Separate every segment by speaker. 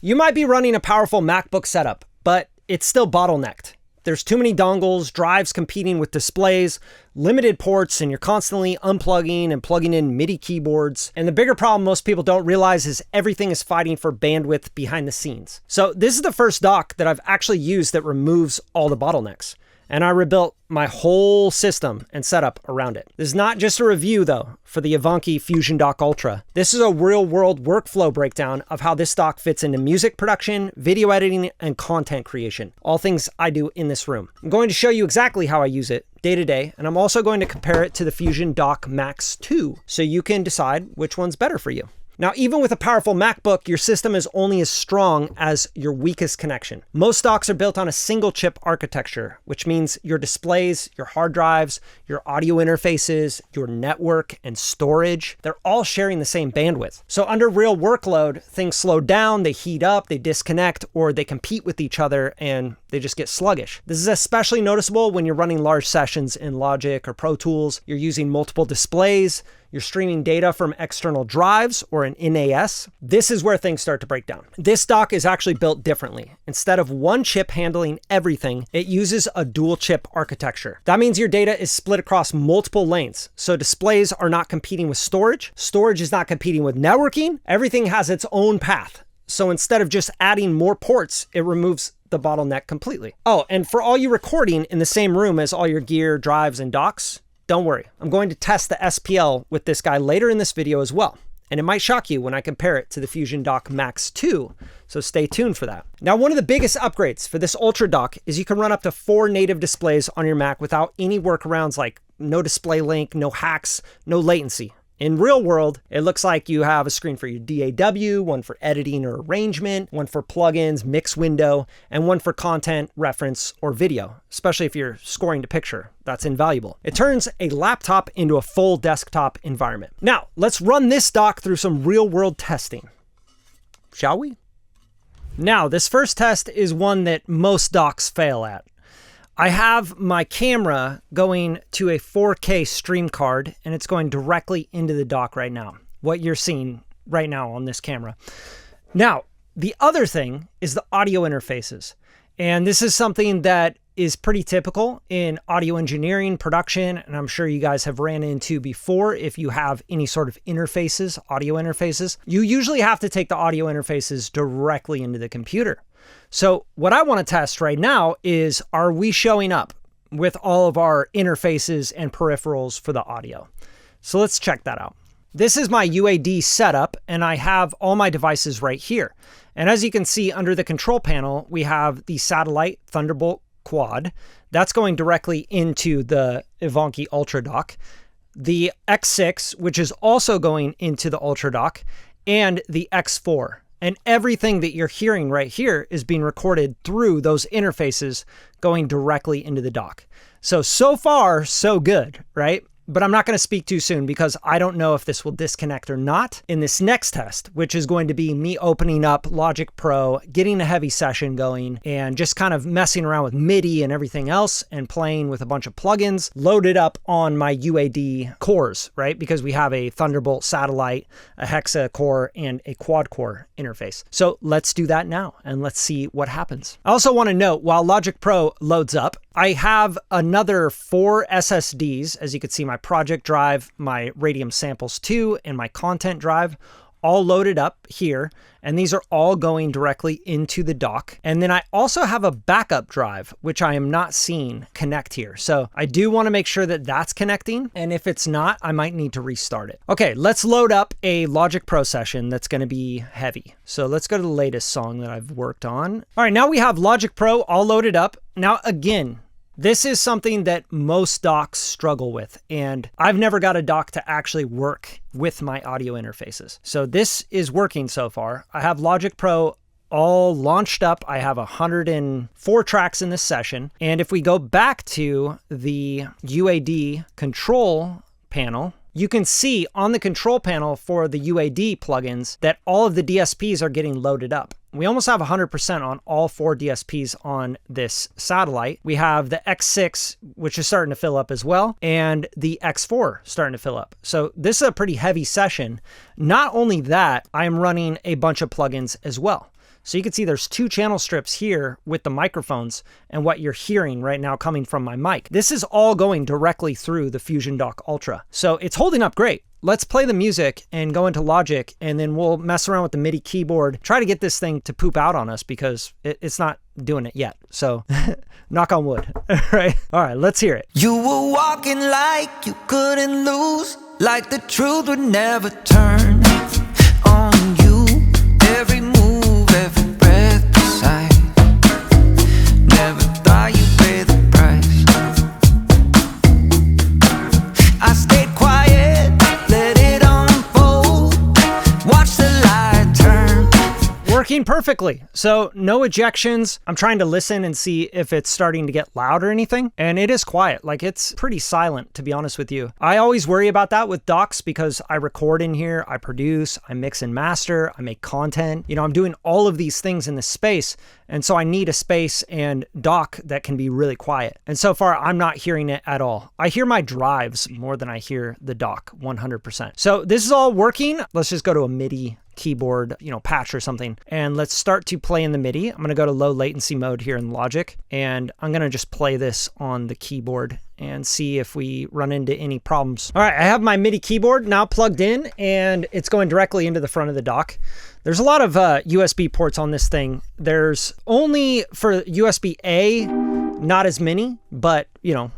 Speaker 1: You might be running a powerful MacBook setup, but it's still bottlenecked. There's too many dongles, drives competing with displays, limited ports, and you're constantly unplugging and plugging in MIDI keyboards. And the bigger problem most people don't realize is everything is fighting for bandwidth behind the scenes. So this is the first dock that I've actually used that removes all the bottlenecks. And I rebuilt my whole system and setup around it. This is not just a review though for the iVANKY FusionDock Ultra. This is a real world workflow breakdown of how this dock fits into music production, video editing, and content creation. All things I do in this room. I'm going to show you exactly how I use it day to day, and I'm also going to compare it to the FusionDock Max 2 so you can decide which one's better for you. Now, even with a powerful MacBook, your system is only as strong as your weakest connection. Most docks are built on a single chip architecture, which means your displays, your hard drives, your audio interfaces, your network, and storage, they're all sharing the same bandwidth. So under real workload, things slow down, they heat up, they disconnect, or they compete with each other and they just get sluggish. This is especially noticeable when you're running large sessions in Logic or Pro Tools, you're using multiple displays, you're streaming data from external drives or an NAS. This is where things start to break down. This dock is actually built differently. Instead of one chip handling everything, it uses a dual chip architecture. That means your data is split across multiple lanes. So displays are not competing with storage. Storage is not competing with networking. Everything has its own path. So instead of just adding more ports, it removes the bottleneck completely. Oh, and for all you recording in the same room as all your gear, drives, and docks, don't worry, I'm going to test the SPL with this guy later in this video as well. And it might shock you when I compare it to the FusionDock Max 2, so stay tuned for that. Now, one of the biggest upgrades for this Ultra dock is you can run up to 4 native displays on your Mac without any workarounds like no display link, no hacks, no latency. In real world, it looks like you have a screen for your DAW, one for editing or arrangement, one for plugins, mix window, and one for content, reference, or video, especially if you're scoring to picture. That's invaluable. It turns a laptop into a full desktop environment. Now, let's run this dock through some real world testing. Shall we? Now, this first test is one that most docks fail at. I have my camera going to a 4K stream card, and it's going directly into the dock right now, what you're seeing right now on this camera. Now, the other thing is the audio interfaces. And this is something that is pretty typical in audio engineering, production, and I'm sure you guys have ran into before if you have any sort of interfaces, audio interfaces. You usually have to take the audio interfaces directly into the computer. So what I want to test right now is, are we showing up with all of our interfaces and peripherals for the audio? So let's check that out. This is my UAD setup, and I have all my devices right here. And as you can see under the control panel, we have the satellite Thunderbolt quad. That's going directly into the iVANKY Ultra dock. The X6, which is also going into the Ultra dock, and the X4. And everything that you're hearing right here is being recorded through those interfaces going directly into the dock. So far, so good, right? But I'm not going to speak too soon because I don't know if this will disconnect or not in this next test, which is going to be me opening up Logic Pro, getting a heavy session going, and just kind of messing around with MIDI and everything else and playing with a bunch of plugins loaded up on my UAD cores, right? Because we have a Thunderbolt satellite, a Hexa core, and a quad core interface. So let's do that now and let's see what happens. I also want to note, while Logic Pro loads up, I have another 4 SSDs, as you can see, my project drive, my Radium Samples 2, and my content drive, all loaded up here. And these are all going directly into the dock. And then I also have a backup drive, which I am not seeing connect here. So I do want to make sure that that's connecting. And if it's not, I might need to restart it. Okay, let's load up a Logic Pro session that's going to be heavy. So let's go to the latest song that I've worked on. All right, now we have Logic Pro all loaded up. Now, again, this is something that most docks struggle with, and I've never got a dock to actually work with my audio interfaces. So this is working so far. I have Logic Pro all launched up. I have 104 tracks in this session. And if we go back to the UAD control panel, you can see on the control panel for the UAD plugins that all of the DSPs are getting loaded up. We almost have 100% on all 4 DSPs on this satellite. We have the X6, which is starting to fill up as well, and the X4 starting to fill up. So this is a pretty heavy session. Not only that, I'm running a bunch of plugins as well. So you can see there's 2 channel strips here with the microphones and what you're hearing right now coming from my mic. This is all going directly through the FusionDock Ultra. So it's holding up great. Let's play the music and go into Logic, and then we'll mess around with the MIDI keyboard, try to get this thing to poop out on us because it's not doing it yet. So knock on wood. All right, let's hear it.
Speaker 2: You were walking like you couldn't lose, like the truth would never turn on you. Every move, every breath beside, never thought you'd pay the price. I stayed quiet, let it unfold, watch the light turn.
Speaker 1: Working perfectly. So no ejections. I'm trying to listen and see if it's starting to get loud or anything. And it is quiet. Like, it's pretty silent, to be honest with you. I always worry about that with docks because I record in here, I produce, I mix and master, I make content. You know, I'm doing all of these things in this space. And so I need a space and dock that can be really quiet. And so far, I'm not hearing it at all. I hear my drives more than I hear the dock, 100%. So this is all working. Let's just go to a MIDI keyboard, you know, patch or something. And let's start to play in the MIDI. I'm going to go to low latency mode here in Logic, and I'm going to just play this on the keyboard and see if we run into any problems. All right, I have my MIDI keyboard now plugged in, and it's going directly into the front of the dock. There's a lot of USB ports on this thing. There's only for USB-A, not as many, but you know,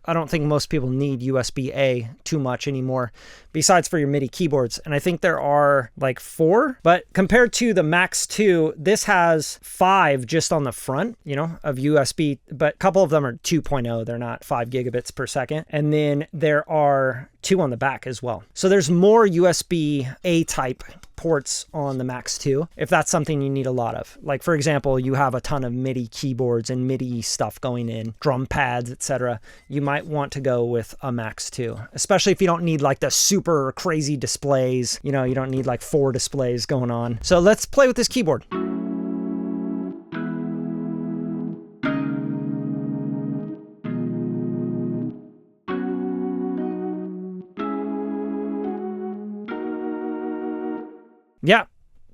Speaker 1: I don't think most people need USB-A too much anymore, besides for your MIDI keyboards. And I think there are like 4, but compared to the Max 2, this has 5 just on the front, you know, of USB, but a couple of them are 2.0. They're not 5 gigabits per second. And then there are 2 on the back as well. So there's more USB-A type ports on the Max 2, if that's something you need a lot of. Like, for example, you have a ton of MIDI keyboards and MIDI stuff going in, drum pads, etc. You might want to go with a Max 2, especially if you don't need like the super crazy displays. You know, you don't need like 4 displays going on. So let's play with this keyboard. Yeah,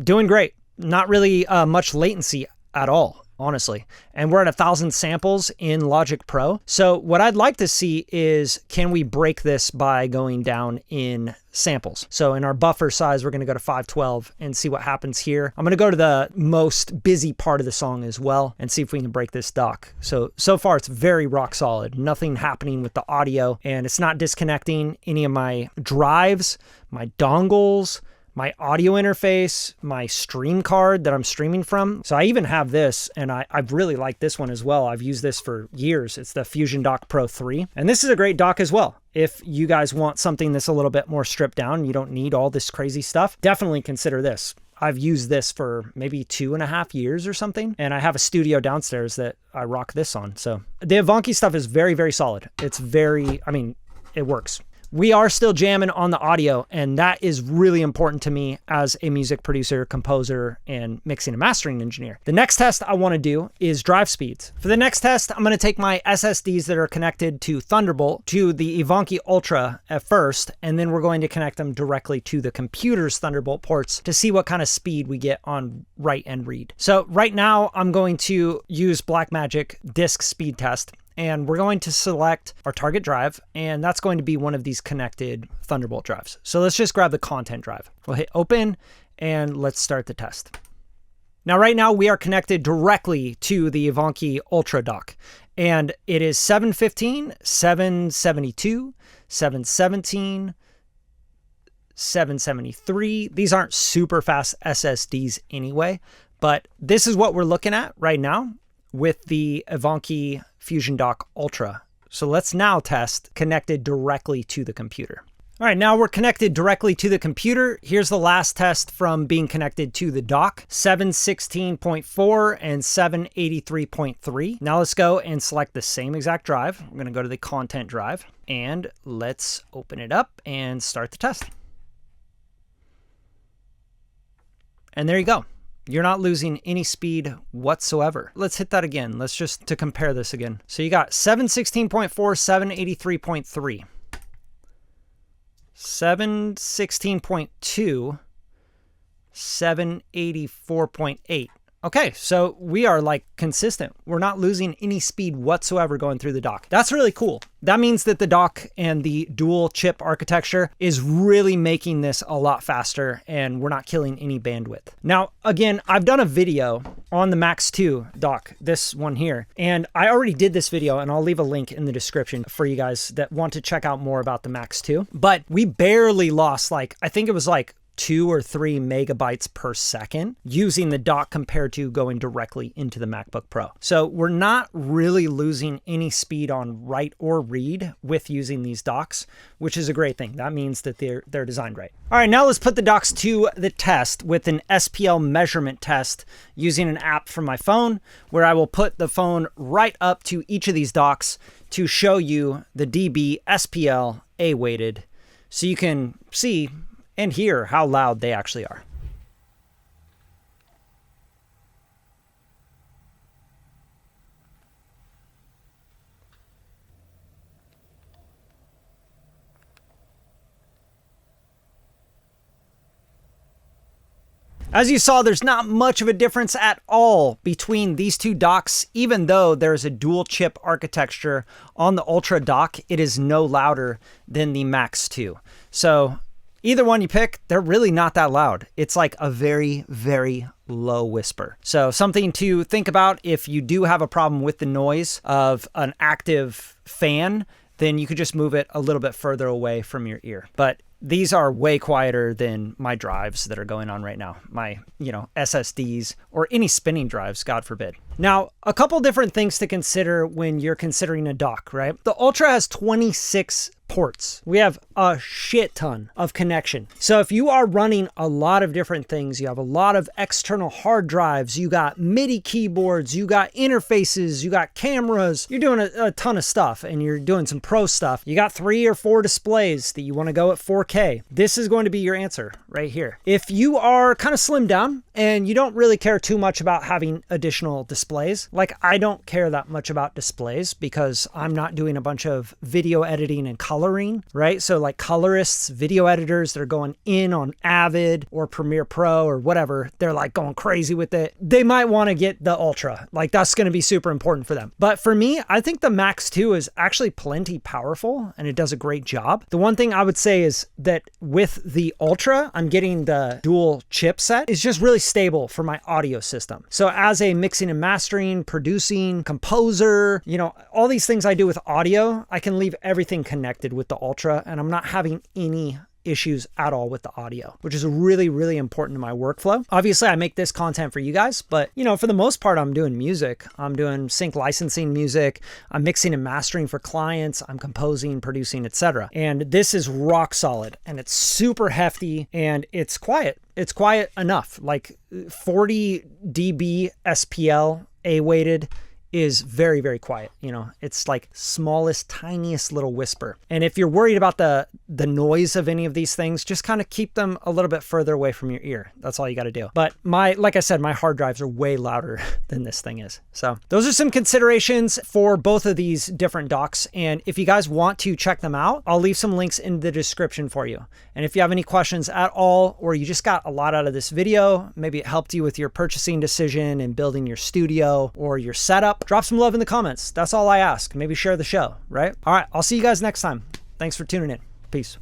Speaker 1: doing great. Not really much latency at all, honestly. And we're at 1,000 samples in Logic Pro. So what I'd like to see is, can we break this by going down in samples? So in our buffer size, we're going to go to 512 and see what happens here. I'm going to go to the most busy part of the song as well and see if we can break this dock. So far it's very rock solid. Nothing happening with the audio, and it's not disconnecting any of my drives, my dongles, my audio interface, my stream card that I'm streaming from. So I even have this, and I've really liked this one as well. I've used this for years. It's the FusionDock Pro 3. And this is a great dock as well. If you guys want something that's a little bit more stripped down, you don't need all this crazy stuff, definitely consider this. I've used this for maybe 2.5 years or something. And I have a studio downstairs that I rock this on. So the iVANKY stuff is very, very solid. It's very, I mean, it works. We are still jamming on the audio, and that is really important to me as a music producer, composer, and mixing and mastering engineer. The next test I want to do is drive speeds. For the next test, I'm going to take my SSDs that are connected to Thunderbolt to the iVANKY Ultra at first, and then we're going to connect them directly to the computer's Thunderbolt ports to see what kind of speed we get on write and read. So right now, I'm going to use Blackmagic disk speed test. And we're going to select our target drive, and that's going to be one of these connected Thunderbolt drives. So let's just grab the content drive. We'll hit open, and let's start the test. Now, right now, we are connected directly to the iVANKY Ultra dock, and it is 715, 772, 717, 773. These aren't super fast SSDs anyway, but this is what we're looking at right now with the iVANKY FusionDock Ultra. So let's now test connected directly to the computer. All right, now we're connected directly to the computer. Here's the last test from being connected to the dock, 716.4 and 783.3. Now let's go and select the same exact drive. We're gonna go to the content drive, and let's open it up and start the test. And there you go. You're not losing any speed whatsoever. Let's hit that again. Let's just to compare this again. So you got 716.4, 783.3, 716.2, 784.8. Okay, so we are like consistent. We're not losing any speed whatsoever going through the dock. That's really cool. That means that the dock and the dual chip architecture is really making this a lot faster, and we're not killing any bandwidth. Now, again, I've done a video on the Max 2 dock, this one here, and I already did this video, and I'll leave a link in the description for you guys that want to check out more about the Max 2. But we barely lost, like, I think it was like 2 or 3 megabytes per second using the dock compared to going directly into the MacBook Pro. So we're not really losing any speed on write or read with using these docks, which is a great thing. That means that they're designed right. All right, now let's put the docks to the test with an SPL measurement test using an app from my phone, where I will put the phone right up to each of these docks to show you the dB SPL A-weighted, so you can see and hear how loud they actually are. As you saw, there's not much of a difference at all between these two docks. Even though there's a dual chip architecture on the Ultra dock, it is no louder than the Max 2. So either one you pick, they're really not that loud. It's like a very, very low whisper. So something to think about if you do have a problem with the noise of an active fan, then you could just move it a little bit further away from your ear. But these are way quieter than my drives that are going on right now. My, SSDs or any spinning drives, God forbid. Now, a couple different things to consider when you're considering a dock, right? The Ultra has 26 ports. We have a shit ton of connection. So if you are running a lot of different things, you have a lot of external hard drives, you got MIDI keyboards, you got interfaces, you got cameras, you're doing a ton of stuff, and you're doing some pro stuff. You got 3 or 4 displays that you want to go at 4K. This is going to be your answer right here. If you are kind of slimmed down and you don't really care too much about having additional displays, like I don't care that much about displays because I'm not doing a bunch of video editing and coloring, right? So like colorists, video editors that are going in on Avid or Premiere Pro or whatever, they're like going crazy with it. They might want to get the Ultra. Like that's going to be super important for them. But for me, I think the Max 2 is actually plenty powerful and it does a great job. The one thing I would say is that with the Ultra, I'm getting the dual chipset. It's just really stable for my audio system. So as a mixing and mastering, producing, composer, all these things I do with audio, I can leave everything connected with the Ultra, and I'm not having any issues at all with the audio, which is really, really important to my workflow. Obviously, I make this content for you guys, but for the most part, I'm doing music. I'm doing sync licensing music. I'm mixing and mastering for clients. I'm composing, producing, etc. And this is rock solid, and it's super hefty, and it's quiet. It's quiet enough. Like 40 dB SPL A-weighted is very, very quiet. It's like smallest, tiniest little whisper. And if you're worried about the noise of any of these things, just kind of keep them a little bit further away from your ear. That's all you got to do. But like I said, my hard drives are way louder than this thing is. So those are some considerations for both of these different docks. And if you guys want to check them out, I'll leave some links in the description for you. And if you have any questions at all, or you just got a lot out of this video, maybe it helped you with your purchasing decision and building your studio or your setup, drop some love in the comments. That's all I ask. Maybe share the show, right? All right, I'll see you guys next time. Thanks for tuning in. Peace.